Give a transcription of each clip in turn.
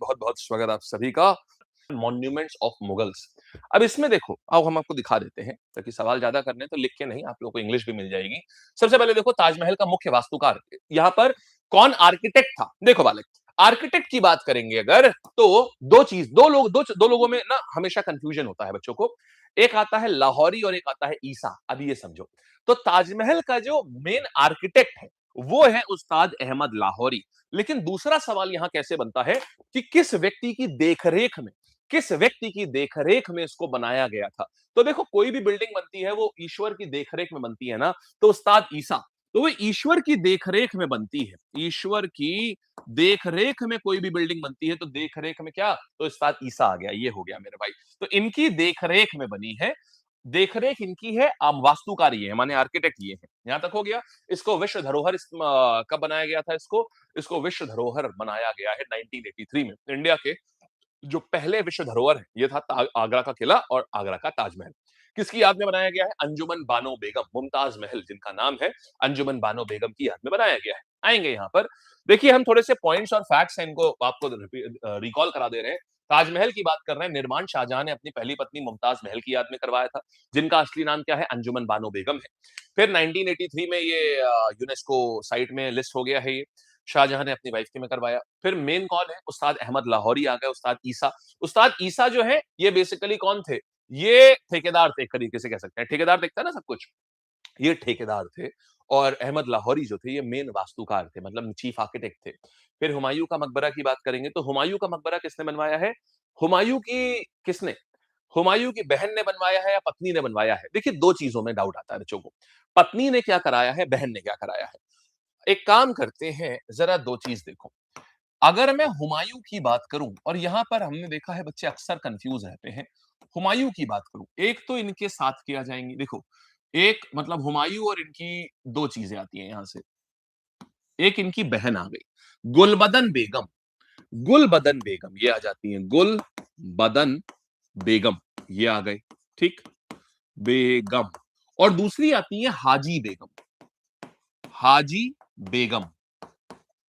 बहुत बहुत स्वागत आप सभी का मॉन्यूमेंट्स ऑफ मुगल्स। अब इसमें देखो, अब हम आपको दिखा देते हैं ताकि सवाल ज्यादा करने तो लिख के नहीं, आप लोगों को इंग्लिश भी मिल जाएगी। सबसे पहले देखो ताजमहल का मुख्य वास्तुकार यहाँ पर कौन आर्किटेक्ट था। देखो बालक, आर्किटेक्ट की बात करेंगे अगर तो दो चीज, दो लोगों में ना हमेशा कंफ्यूजन होता है बच्चों को। एक आता है लाहौरी और एक आता है ईसा। अभी ये समझो, तो ताजमहल का जो मेन आर्किटेक्ट है वो है उस्ताद अहमद लाहौरी। लेकिन दूसरा सवाल यहां कैसे बनता है कि किस व्यक्ति की देखरेख में इसको बनाया गया था। तो देखो, कोई भी बिल्डिंग बनती है वो ईश्वर की देखरेख में बनती है ना। तो उस्ताद ईसा, तो वो ईश्वर की देखरेख में बनती है। ईश्वर की देखरेख में कोई भी बिल्डिंग बनती है तो देखरेख में क्या, तो उस्ताद ईसा आ गया। ये हो गया मेरे भाई। तो इनकी देखरेख में बनी है, देखरेख इनकी है। वास्तुकार ये है, माने आर्किटेक्ट ये है। यहां तक हो गया। इसको विश्व धरोहर कब बनाया गया था? इसको विश्व धरोहर बनाया गया है 1983 में। इंडिया के जो पहले विश्व धरोहर है ये था आगरा का किला और आगरा का ताजमहल। किसकी याद में बनाया गया है? अंजुमन बानो बेगम, मुमताज महल जिनका नाम है, अंजुमन बानो बेगम की याद में बनाया गया है। आएंगे यहाँ पर। देखिए, हम थोड़े से पॉइंट्स और फैक्ट्स हैं, इनको आपको रिकॉल करा दे रहे हैं। ताजमहल की बात कर रहे हैं। निर्माण शाहजहां ने अपनी पहली पत्नी मुमताज महल की याद में करवाया था, जिनका असली नाम क्या है? अंजुमन बानो बेगम है। फिर 1983 में ये यूनेस्को साइट में लिस्ट हो गया है। ये शाहजहां ने अपनी वाइफ के में करवाया। फिर मेन कौन है? उस्ताद अहमद लाहौरी आ गए, उस्ताद ईसा। उस्ताद ईसा जो है ये बेसिकली कौन थे? ये ठेकेदार थे, एक तरीके से कह सकते हैं। ठेकेदार देखता है ना सब कुछ, ये ठेकेदार थे। और अहमद लाहौरी जो थे ये मेन वास्तुकार थे, मतलब चीफ आर्किटेक्ट थे। फिर हुमायूं का मकबरा की बात करेंगे तो हुमायूं का मकबरा किसने बनवाया है? हुमायूं की किसने, हुमायूं की बहन ने बनवाया है या पत्नी ने बनवाया है? देखिए, दो चीजों में डाउट आता है बच्चों को। पत्नी ने क्या कराया है, बहन ने क्या कराया है? एक काम करते हैं, जरा दो चीज देखो। अगर मैं हुमायूं की बात करूं, और यहां पर हमने देखा है बच्चे अक्सर कंफ्यूज रहते हैं। हुमायूं की बात करूं, एक तो इनके साथ किया जाएंगे। देखो, एक मतलब हुमायूं और इनकी दो चीजें आती हैं यहां से। एक इनकी बहन आ गई, गुलबदन बेगम। गुलबदन बेगम ये आ जाती हैं, गुलबदन बेगम ये आ गए। ठीक, बेगम। और दूसरी आती है हाजी बेगम, हाजी बेगम।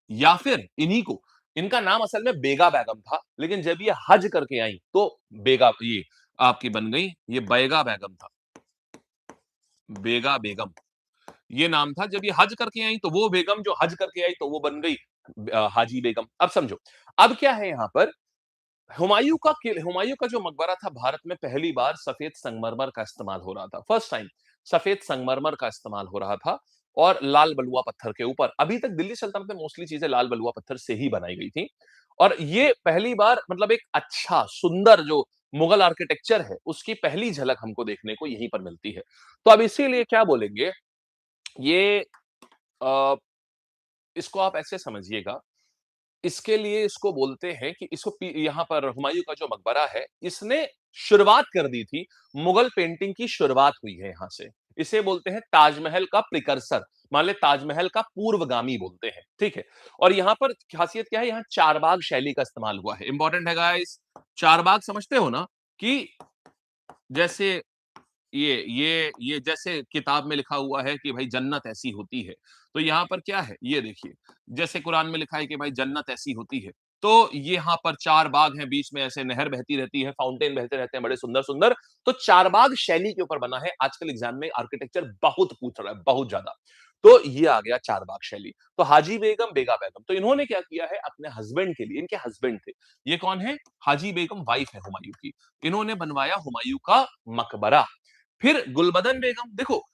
या फिर इन्हीं को, इनका नाम असल में बेगा बेगम था, लेकिन जब ये हज करके आई तो बेगा ये आपकी बन गई, ये बैगा बेगम था। बेगा बेगम ये नाम था। जब ये हज करके आई तो वो बेगम जो हज करके आई तो वो बन गई हाजी बेगम। अब समझो, अब क्या है यहां पर। हुमायूं का जो मकबरा था, भारत में पहली बार सफेद संगमरमर का इस्तेमाल हो रहा था। फर्स्ट टाइम सफेद संगमरमर का इस्तेमाल हो रहा था, और लाल बलुआ पत्थर के ऊपर। अभी तक दिल्ली सल्तनत में मोस्टली चीजें लाल बलुआ पत्थर से ही बनाई गई थी। और ये पहली बार, मतलब एक अच्छा सुंदर जो मुगल आर्किटेक्चर है उसकी पहली झलक हमको देखने को यहीं पर मिलती है। तो अब इसीलिए क्या बोलेंगे, ये आ, इसको आप ऐसे समझिएगा। इसके लिए इसको बोलते हैं कि यहाँ पर हुमायूं का जो मकबरा है, इसने शुरुआत कर दी थी, मुगल पेंटिंग की शुरुआत हुई है यहां से। इसे बोलते हैं ताजमहल का प्रिकर्सर, मान ले ताजमहल का पूर्वगामी बोलते हैं। ठीक है। और यहाँ पर खासियत क्या है, यहाँ चारबाग शैली का इस्तेमाल हुआ है। इंपॉर्टेंट है गाइस। चारबाग समझते हो ना, कि जैसे ये जैसे किताब में लिखा हुआ है कि भाई जन्नत ऐसी होती है, तो यहाँ पर क्या है ये देखिए। जैसे कुरान में लिखा है कि भाई जन्नत ऐसी होती है, तो यहाँ पर चार बाग हैं, बीच में ऐसे नहर बहती रहती है, फाउंटेन बहते रहते हैं, बड़े सुंदर सुंदर। तो चारबाग शैली के ऊपर बना है। आजकल एग्जाम में आर्किटेक्चर बहुत पूछ रहा है, बहुत ज्यादा। तो ये आ गया चारबाग शैली। तो हाजी बेगम, बेगा बेगम, तो इन्होंने क्या किया है अपने हस्बैंड के लिए, इनके हस्बैंड थे, ये कौन है? हाजी बेगम वाइफ है हुमायूं की। इन्होंने बनवाया हुमायूं का मकबरा। फिर गुलबदन बेगम, देखो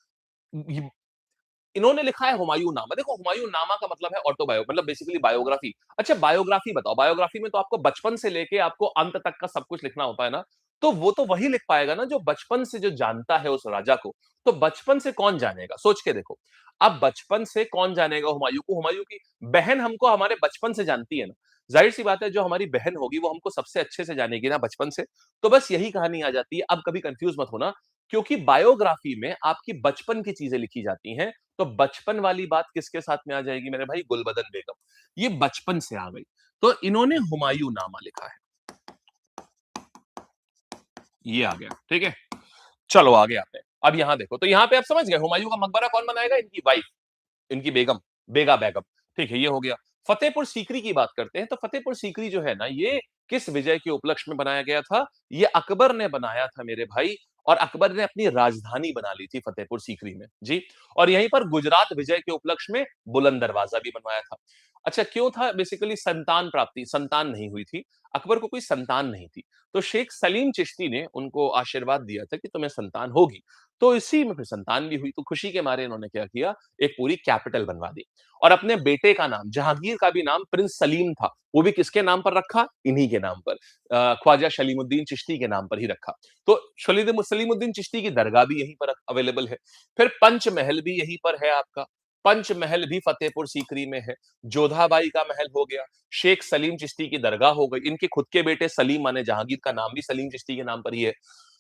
इन्होंने लिखा है हुमायूं नामा। देखो, हुमायूं नामा का मतलब है ऑटोबायो, मतलब बेसिकली बायोग्राफी। अच्छा, बायोग्राफी बताओ। बायोग्राफी में तो आपको बचपन से लेके आपको अंत तक का सब कुछ लिखना होता है ना। तो वो तो वही लिख पाएगा ना जो बचपन से जो जानता है उस राजा को। तो बचपन से कौन जानेगा, सोच के देखो। अब बचपन से कौन जानेगा हुमायूं को? हुमायूं की बहन हमको हमारे बचपन से जानती है ना। जाहिर सी बात है, जो हमारी बहन होगी वो हमको सबसे अच्छे से जानेगी ना बचपन से। तो बस यही कहानी आ जाती है। अब कभी कंफ्यूज मत होना, क्योंकि बायोग्राफी में आपकी बचपन की चीजें लिखी जाती हैं। तो बचपन वाली बात किसके साथ में आ जाएगी मेरे भाई? गुलबदन बेगम। ये बचपन से आ गई, तो इन्होंने हुमायूं नामा लिखा है। ये आ गया, ठीक है। चलो आगे आते हैं। अब यहां देखो, तो यहां पे आप समझ गए हुमायूं का मकबरा कौन बनाएगा? इनकी वाइफ, इनकी बेगम, बेगा बेगम। ठीक है, ये हो गया। फतेहपुर सीकरी की बात करते हैं तो फतेहपुर सीकरी जो है ना ये किस विजय के उपलक्ष्य में बनाया गया था? ये अकबर ने बनाया था मेरे भाई और अकबर ने अपनी राजधानी बना ली थी फतेहपुर सीकरी में। जी। और यहीं पर गुजरात विजय के उपलक्ष्य में बुलंद दरवाजा भी बनवाया था। अच्छा क्यों था? बेसिकली संतान प्राप्ति, संतान नहीं हुई थी। अकबर को कोई संतान नहीं थी। तो शेख सलीम चिश्ती ने उनको आशीर्वाद दिया था कि तुम्हें संतान होगी। तो इसी में फिर संतान भी हुई। तो खुशी के मारे इन्होंने क्या किया? एक पूरी कैपिटल बनवा दी। और अपने बेटे का नाम जहांगीर का भी नाम प्रिंस सलीम था। वो भी किसके नाम पर रखा? इन्हीं के नाम पर। ख्वाजा सलीमुद्दीन चिश्ती के नाम पर ही रखा। तो सलीमुद्दीन चिश्ती की दरगाह भी यहीं पर अवेलेबल है। फिर पंचमहल भी यहीं पर है आपका। पंचमहल भी फतेहपुर सीकरी में है। जोधाबाई का महल हो गया। शेख सलीम चिश्ती की दरगाह हो गई। इनके खुद के बेटे सलीम माने जहांगीर का नाम भी सलीम चिश्ती के नाम पर ही है।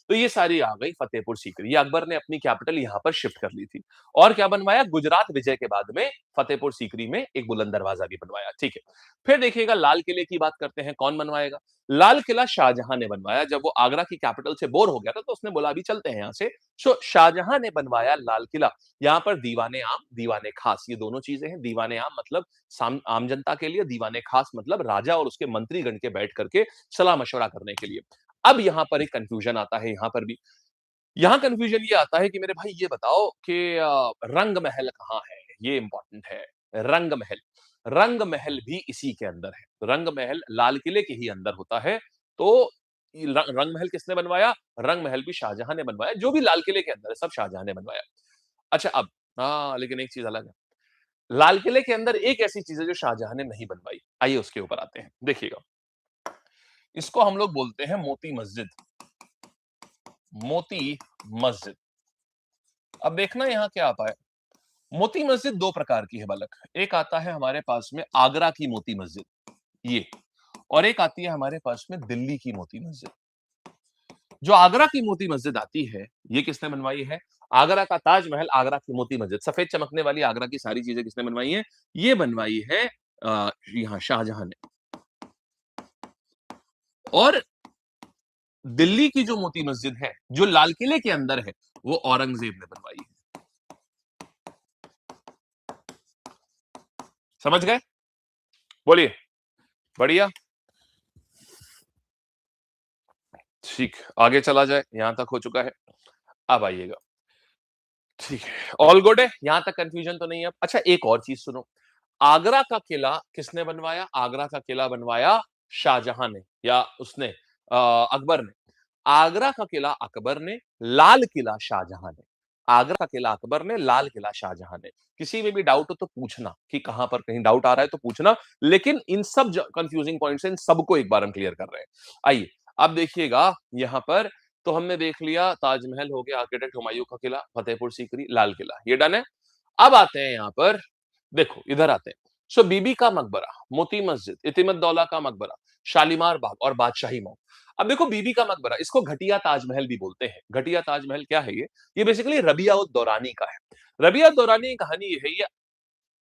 तो ये सारी आ गई फतेहपुर सीकरी। ये अकबर ने अपनी कैपिटल यहाँ पर शिफ्ट कर ली थी। और क्या बनवाया? गुजरात विजय के बाद में फतेहपुर सीकरी में एक बुलंद दरवाजा भी बनवाया। ठीक है। फिर देखिएगा लाल किले की बात करते हैं, कौन बनवाएगा? लाल किला शाहजहां ने बनवाया। जब वो आगरा की कैपिटल से बोर हो गया था तो उसने बोला अभी चलते हैं यहाँ से। सो शाहजहां ने बनवाया लाल किला। यहाँ पर दीवाने आम, दीवाने खास ये दोनों चीजें हैं। दीवाने आम मतलब आम जनता के लिए, दीवाने खास मतलब राजा और उसके मंत्रीगण के बैठ करके सलाह मशवरा करने के लिए। अब यहाँ पर एक कंफ्यूजन आता है यहाँ पर भी। यहाँ कन्फ्यूजन ये आता है कि मेरे भाई ये बताओ कि रंग महल कहाँ है? ये इंपॉर्टेंट है। रंग महल। रंग महल भी इसी के अंदर है। रंग महल लाल किले के ही अंदर होता है। तो रंग महल किसने बनवाया? रंग महल भी शाहजहां ने बनवाया। जो भी लाल किले के अंदर है सब शाहजहां ने बनवाया। अच्छा अब हाँ लेकिन एक चीज अलग है। लाल किले के अंदर एक ऐसी चीज है जो शाहजहां ने नहीं बनवाई। आइए उसके ऊपर आते हैं। देखिएगा इसको हम लोग बोलते हैं मोती मस्जिद। मोती मस्जिद। अब देखना यहाँ क्या आता है। मोती मस्जिद दो प्रकार की है बालक। एक आता है हमारे पास में आगरा की मोती मस्जिद ये, और एक आती है हमारे पास में दिल्ली की मोती मस्जिद। जो आगरा की मोती मस्जिद आती है ये किसने बनवाई है? आगरा का ताजमहल, आगरा की मोती मस्जिद, सफेद चमकने वाली आगरा की सारी चीजें किसने बनवाई है? ये बनवाई है यहाँ शाहजहां ने। और दिल्ली की जो मोती मस्जिद है जो लाल किले के अंदर है वो औरंगजेब ने बनवाई है। समझ गए? बोलिए। बढ़िया। ठीक, आगे चला जाए, यहां तक हो चुका है। अब आइएगा। ठीक है, ऑल गुड है, यहां तक कंफ्यूजन तो नहीं है। अच्छा एक और चीज सुनो। आगरा का किला किसने बनवाया? आगरा का किला बनवाया शाहजहां ने या उसने अकबर ने। आगरा का किला अकबर ने, लाल किला शाहजहां ने। आगरा का किला अकबर ने, लाल किला शाहजहां ने। किसी में भी डाउट हो तो पूछना कि कहां पर कहीं डाउट आ रहा है तो पूछना। लेकिन इन सब कंफ्यूजिंग पॉइंट्स इन सबको एक बार हम क्लियर कर रहे हैं। आइए अब देखिएगा यहां पर। तो हमने देख लिया ताजमहल हो गया, आर्किटेक्ट हुमायूं का किला, फतेहपुर सीकरी, लाल किला, ये डन है। अब आते हैं यहाँ पर। देखो इधर आते हैं। सो बीबी का मकबरा, मोती मस्जिद, इतिमत-दौला का मकबरा, शालीमार बाग और बादशाही मऊ। अब देखो बीबी का मकबरा, इसको घटिया ताजमहल भी बोलते हैं। घटिया ताजमहल क्या है ये? ये बेसिकली रबिया उद दौरानी का है। रबिया उद दौरानी की कहानी ये है, ये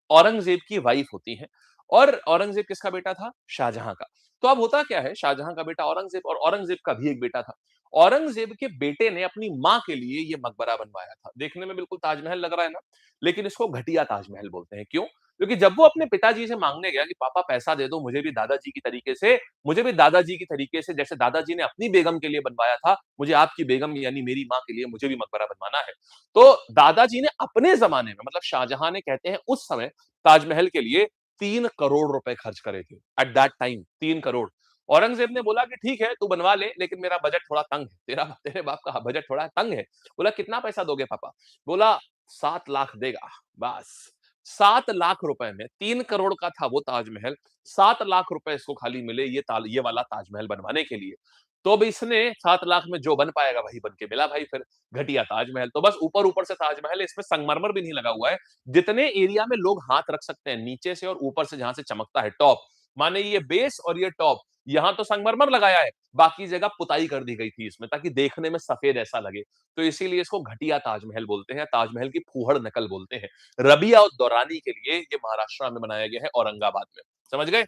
औरंगजेब की वाइफ होती हैं। और औरंगजेब किसका बेटा था? शाहजहां का। तो अब होता क्या है, शाहजहां का बेटा औरंगजेब और औरंगजेब का भी एक बेटा था। औरंगजेब के बेटे ने अपनी माँ के लिए ये मकबरा बनवाया था। देखने में बिल्कुल ताजमहल लग रहा है ना, लेकिन इसको घटिया ताजमहल बोलते हैं। क्यों? क्योंकि जब वो अपने पिताजी से मांगने गया कि पापा पैसा दे दो, मुझे भी दादाजी की तरीके से जैसे दादाजी ने अपनी बेगम के लिए बनवाया था, मुझे आपकी बेगम यानी मेरी माँ के लिए मुझे भी मकबरा बनवाना है। तो दादाजी ने अपने जमाने में मतलब शाहजहां ने कहते हैं उस समय ताजमहल के लिए 3 करोड़ रुपए खर्च करे थे। At that time 3 crore. Aurangzeb ने बोला कि ठीक है तू बनवा ले, लेकिन मेरा बजट थोड़ा तंग है। तेरे बाप का बजट थोड़ा तंग है। बोला कितना पैसा दोगे पापा? बोला 7 लाख देगा। बस 7 लाख रुपए में 3 करोड़ का था वो ताजमहल। 7 लाख रुपए इसको खाली मिले ये वाला ताजमहल बनवाने के लिए। तो अब इसने 7 लाख में जो बन पाएगा वही बन के मिला भाई फिर। घटिया ताजमहल। तो बस ऊपर ऊपर से ताजमहल है, इसमें संगमरमर भी नहीं लगा हुआ है। जितने एरिया में लोग हाथ रख सकते हैं, नीचे से और ऊपर से जहां से चमकता है टॉप, माने ये बेस और ये टॉप, यहां तो संगमरमर लगाया है, बाकी जगह पुताई कर दी गई थी इसमें ताकि देखने में सफेद ऐसा लगे। तो इसीलिए इसको घटिया ताजमहल बोलते हैं, ताजमहल की फूहड़ नकल बोलते हैं। रबिया उद दौरानी के लिए ये महाराष्ट्र में बनाया गया है, औरंगाबाद में। समझ गए?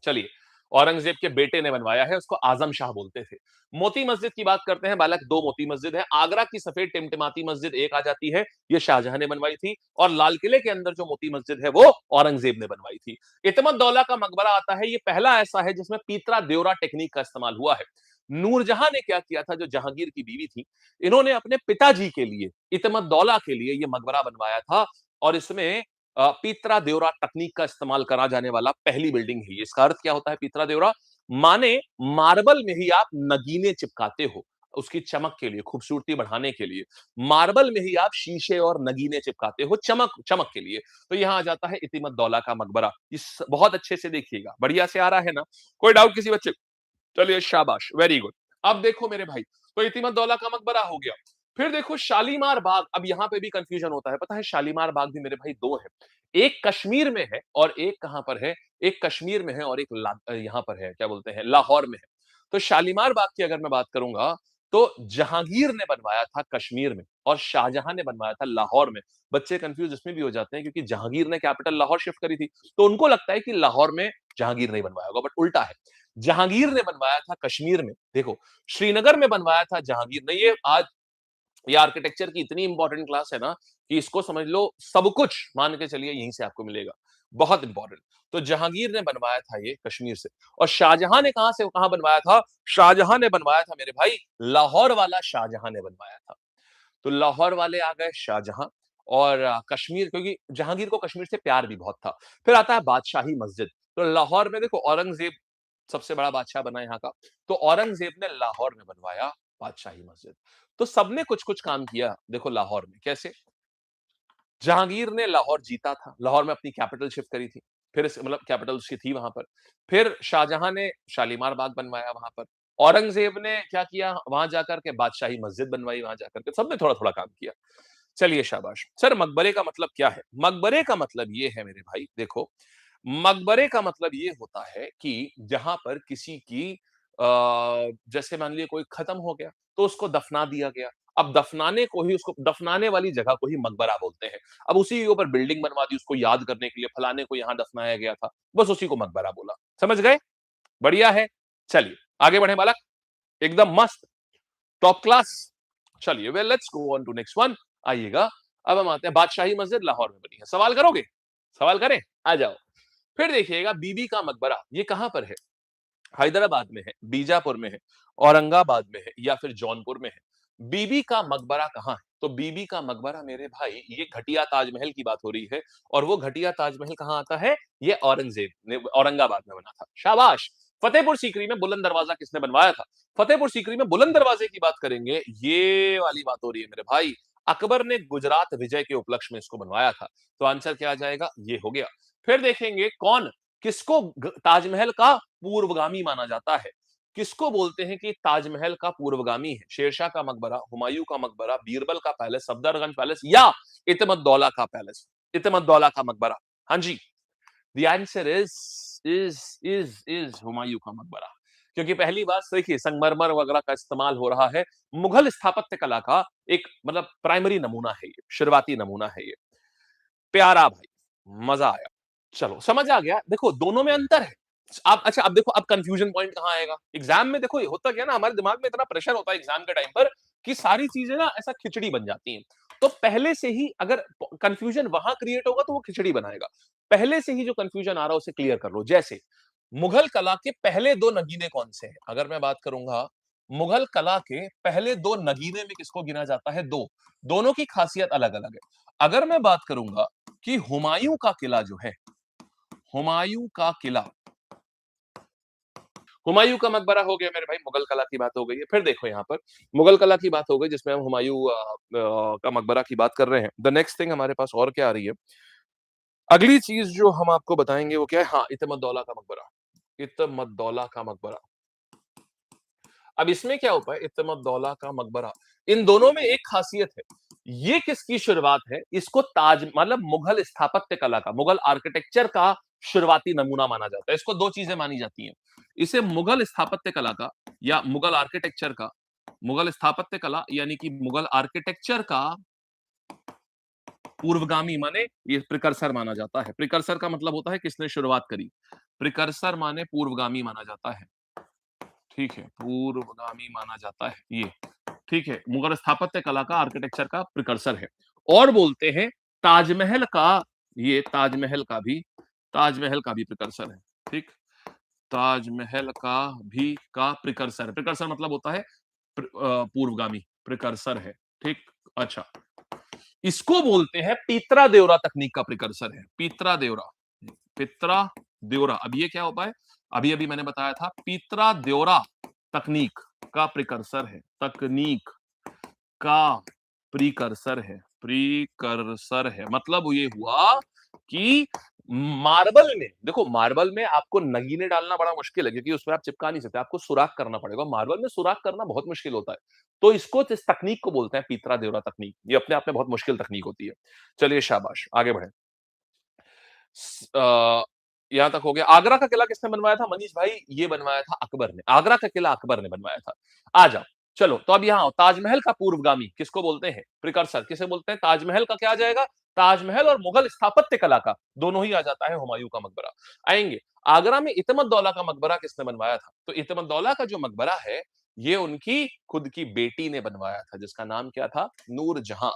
चलिए औरंगजेब के बेटे ने बनवाया है, उसको आजम शाह बोलते थे। मोती मस्जिद की बात करते हैं बालक, दो मोती मस्जिद है। आगरा की सफेद टिमटिमाती मस्जिद एक आ जाती है, ये शाहजहां ने बनवाई थी। और लाल किले के अंदर जो मोती मस्जिद है वो औरंगजेब ने बनवाई थी। इतमत-दौला का मकबरा आता है, ये पहला ऐसा है जिसमें पीतरा देवरा टेक्निक का इस्तेमाल हुआ है। नूरजहां ने क्या किया था, जो जहांगीर की बीवी थी, इन्होंने अपने पिताजी के लिए, इतमत-दौला के लिए ये मकबरा बनवाया था। और इसमें पीतरा देवरा तकनीक का इस्तेमाल करा जाने वाला पहली बिल्डिंग है। इसका अर्थ क्या होता है पीतरा देवरा? माने मार्बल में ही आप नगीने चिपकाते हो, उसकी चमक के लिए, खूबसूरती बढ़ाने के लिए। मार्बल में ही आप शीशे और नगीने चिपकाते हो, चमक चमक के लिए। तो यहां आ जाता है इतिमत दौला का मकबरा। इस बहुत अच्छे से देखिएगा, बढ़िया से आ रहा है ना? कोई डाउट किसी बच्चे? चलिए शाबाश, वेरी गुड। अब देखो मेरे भाई, तो इतिमत दौला का मकबरा हो गया। फिर देखो शालीमार बाग, अब यहां पे भी कंफ्यूजन होता है। पता है शालीमार बाग भी मेरे भाई दो है, एक कश्मीर में है और एक कहां पर है? एक कश्मीर में है और एक यहां पर है, क्या बोलते हैं, लाहौर में है। तो शालीमार बाग की अगर मैं बात करूंगा, तो जहांगीर ने बनवाया था कश्मीर में और शाहजहां ने बनवाया था लाहौर में। बच्चे कंफ्यूज इसमें भी हो जाते हैं क्योंकि जहांगीर ने कैपिटल लाहौर शिफ्ट करी थी, तो उनको लगता है कि लाहौर में जहांगीर नहीं बनवाया होगा, बट उल्टा है। जहांगीर ने बनवाया था कश्मीर में। देखो, श्रीनगर में बनवाया था जहांगीर ने। ये आज ये आर्किटेक्चर की इतनी इंपॉर्टेंट क्लास है ना कि इसको समझ लो, सब कुछ मान के चलिए यहीं से आपको मिलेगा, बहुत इंपॉर्टेंट। तो जहांगीर ने बनवाया था ये कश्मीर से। और शाहजहां ने कहां से कहां बनवाया था? शाहजहां ने बनवाया था मेरे भाई, लाहौर वाला शाहजहां ने बनवाया था। तो लाहौर वाले आ गए शाहजहां। और कश्मीर, क्योंकि जहांगीर को कश्मीर से प्यार भी बहुत था। फिर आता है बादशाही मस्जिद। तो लाहौर में देखो, औरंगजेब सबसे बड़ा बादशाह बना यहाँ का, तो औरंगजेब ने लाहौर में बनवाया बादशाही मस्जिद। तो सबने कुछ कुछ काम किया। देखो लाहौर में कैसे, जहांगीर ने लाहौर जीता था, लाहौर में अपनी कैपिटल शिफ्ट करी थी, फिर मतलब कैपिटल उसकी थी वहां पर। फिर शाहजहां ने शालीमार बाग बनवाया वहां पर। औरंगजेब ने क्या किया, वहां जाकर के बादशाही मस्जिद बनवाई, वहां जाकर के सबने थोड़ा थोड़ा काम किया। चलिए शाबाश। सर मकबरे का मतलब क्या है? मकबरे का मतलब ये है मेरे भाई, देखो, मकबरे का मतलब ये होता है कि जहां पर किसी की जैसे मान लीजिए कोई खत्म हो गया तो उसको दफना दिया गया। अब दफनाने को ही, उसको दफनाने वाली जगह को ही मकबरा बोलते हैं। अब उसी के ऊपर बिल्डिंग बनवा दी उसको याद करने के लिए, फलाने को यहां दफनाया गया था, बस उसी को मकबरा बोला। समझ गए? बढ़िया है। चलिए आगे बढ़े बालक, एकदम मस्त, टॉप क्लास। चलिए well, let's go on to next one. आइएगा, अब हम आते हैं, बादशाही मस्जिद लाहौर में बनी है। सवाल करोगे? सवाल करें? आ जाओ। फिर देखिएगा बीबी का मकबरा, ये कहां पर है? हैदराबाद में है, बीजापुर में है, औरंगाबाद में है, या फिर जौनपुर में है। बीबी का मकबरा कहां है? तो बीबी का मकबरा मेरे भाई, ये घटिया ताजमहल की बात हो रही है। और वो घटिया ताजमहल कहां आता है? ये औरंगजेब ने औरंगाबाद में बना था। शाबाश। फतेहपुर सीकरी में बुलंद दरवाजा किसने बनवाया था? फतेहपुर सीकरी में बुलंद दरवाजे की बात करेंगे, ये वाली बात हो रही है मेरे भाई, अकबर ने गुजरात विजय के उपलक्ष्य में इसको बनवाया था। तो आंसर क्या आ जाएगा? ये हो गया। फिर देखेंगे कौन, किसको ताजमहल का पूर्वगामी माना जाता है? किसको बोलते हैं कि ताजमहल का पूर्वगामी है? शेरशाह का मकबरा, हुमायूं का मकबरा, बीरबल का पैलेस, सफदरगंज पैलेस, या इतमत दौला का पैलेस, इतमत दौला का मकबरा? हाँ जी, द आंसर इज हुमायूं का मकबरा। क्योंकि पहली बात देखिए, संगमरमर वगैरह का इस्तेमाल हो रहा है। मुगल स्थापत्य कला का एक मतलब प्राइमरी नमूना है ये, शुरुआती नमूना है ये। प्यारा भाई, मजा आया। चलो समझ आ गया। देखो दोनों में अंतर है। आप अच्छा, अब देखो, अब कंफ्यूजन पॉइंट कहां आएगा एग्जाम में? देखो ये होता क्या ना, हमारे दिमाग में इतना प्रेशर होता है एग्जाम के टाइम पर कि सारी चीजें ना ऐसा खिचड़ी बन जाती हैं। तो पहले से ही अगर कंफ्यूजन वहां क्रिएट होगा तो वो खिचड़ी बनाएगा। पहले से ही जो कंफ्यूजन आ रहा है उसे क्लियर कर लो। जैसे मुगल कला के पहले दो नगीने कौन से हैं? अगर मैं बात करूंगा, मुगल कला के पहले दो नगीने में किसको गिना जाता है? दो, दोनों की खासियत अलग अलग है। अगर मैं बात करूंगा कि हुमायूं का किला जो है, हुमायूं का किला, हुमायूं का मकबरा हो गया मेरे भाई, मुगल कला की बात हो गई है। फिर देखो यहाँ पर मुगल कला की बात हो गई जिसमें हम हुमायूं का मकबरा की बात कर रहे हैं। द नेक्स्ट थिंग हमारे पास और क्या आ रही है? अगली चीज जो हम आपको बताएंगे वो क्या है? हाँ, इतमत-दौला का मकबरा, इतमत-दौला का मकबरा। अब इसमें क्या होता है, इत्तेमत-दौला का मकबरा, इन दोनों में एक खासियत है। ये किसकी शुरुआत है? इसको ताज मतलब मुगल स्थापत्य कला का, मुगल आर्किटेक्चर का शुरुआती नमूना माना जाता है। इसको दो चीजें मानी जाती हैं, इसे मुगल स्थापत्य कला का या मुगल आर्किटेक्चर का, मुगल स्थापत्य कला यानी कि मुगल आर्किटेक्चर का पूर्वगामी माने ये प्रिकर्सर माना जाता है। प्रिकर्सर का मतलब होता है किसने शुरुआत करी। प्रिकर्सर माने पूर्वगामी माना जाता है। ठीक है, पूर्वगामी माना जाता है ये। ठीक है, मुगल स्थापत्य कला का, आर्किटेक्चर का प्रिकर्सर है। और बोलते हैं ताजमहल का, ये ताजमहल का भी प्रिकर्सर है। ठीक, ताजमहल का प्रिकर्सर है। प्रिकर्सर मतलब होता है पूर्वगामी, प्रिकर्सर है। ठीक, अच्छा, इसको बोलते हैं पीतरा देवरा तकनीक का प्रिकर्सर है। पीतरा देवरा, पित्रा देवरा। अब ये क्या होता है, अभी अभी मैंने बताया था, पीतरा देवरा तकनीक का प्रिकर्सर है। तकनीक का प्रीकर्सर है। मतलब ये हुआ कि मार्बल में, देखो मार्बल में आपको नगीने डालना बड़ा मुश्किल है क्योंकि उसमें आप चिपका नहीं सकते, आपको सुराख करना पड़ेगा। मार्बल में सुराख करना बहुत मुश्किल होता है। तो इसको, इस तकनीक को बोलते हैं पीतरा देवरा तकनीक। ये अपने आप में बहुत मुश्किल तकनीक होती है। चलिए शाबाश, आगे बढ़े। यहां तक हो गया। आगरा का किला किसने बनवाया था मनीष भाई? ये बनवाया था अकबर ने। आगरा का किला अकबर ने बनवाया था। आ जाओ, चलो तो अब यहाँ ताजमहल का पूर्वगामी किसको बोलते हैं? प्रिकर्सर किसे बोलते हैं? ताजमहल का क्या आ जाएगा? ताजमहल और मुगल स्थापत्य कला का, दोनों ही आ जाता है हुमायूं का मकबरा। आएंगे, आगरा में इतमत-दौला का मकबरा किसने बनवाया था? तो इतमत-दौला का जो मकबरा है, ये उनकी खुद की बेटी ने बनवाया था, जिसका नाम क्या था? नूरजहां।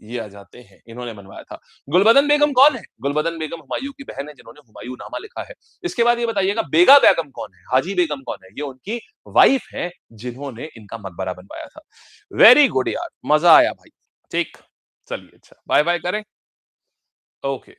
ये आ जाते हैं, इन्होंने बनवाया था। गुलबदन बेगम कौन है? गुलबदन बेगम हुमायूं की बहन है, जिन्होंने हुमायूं नामा लिखा है। इसके बाद ये बताइएगा बेगा बेगम कौन है? हाजी बेगम कौन है? ये उनकी वाइफ है, जिन्होंने इनका मकबरा बनवाया था। वेरी गुड यार, मजा आया भाई। ठीक, चलिए, अच्छा, बाय बाय करें। ओके।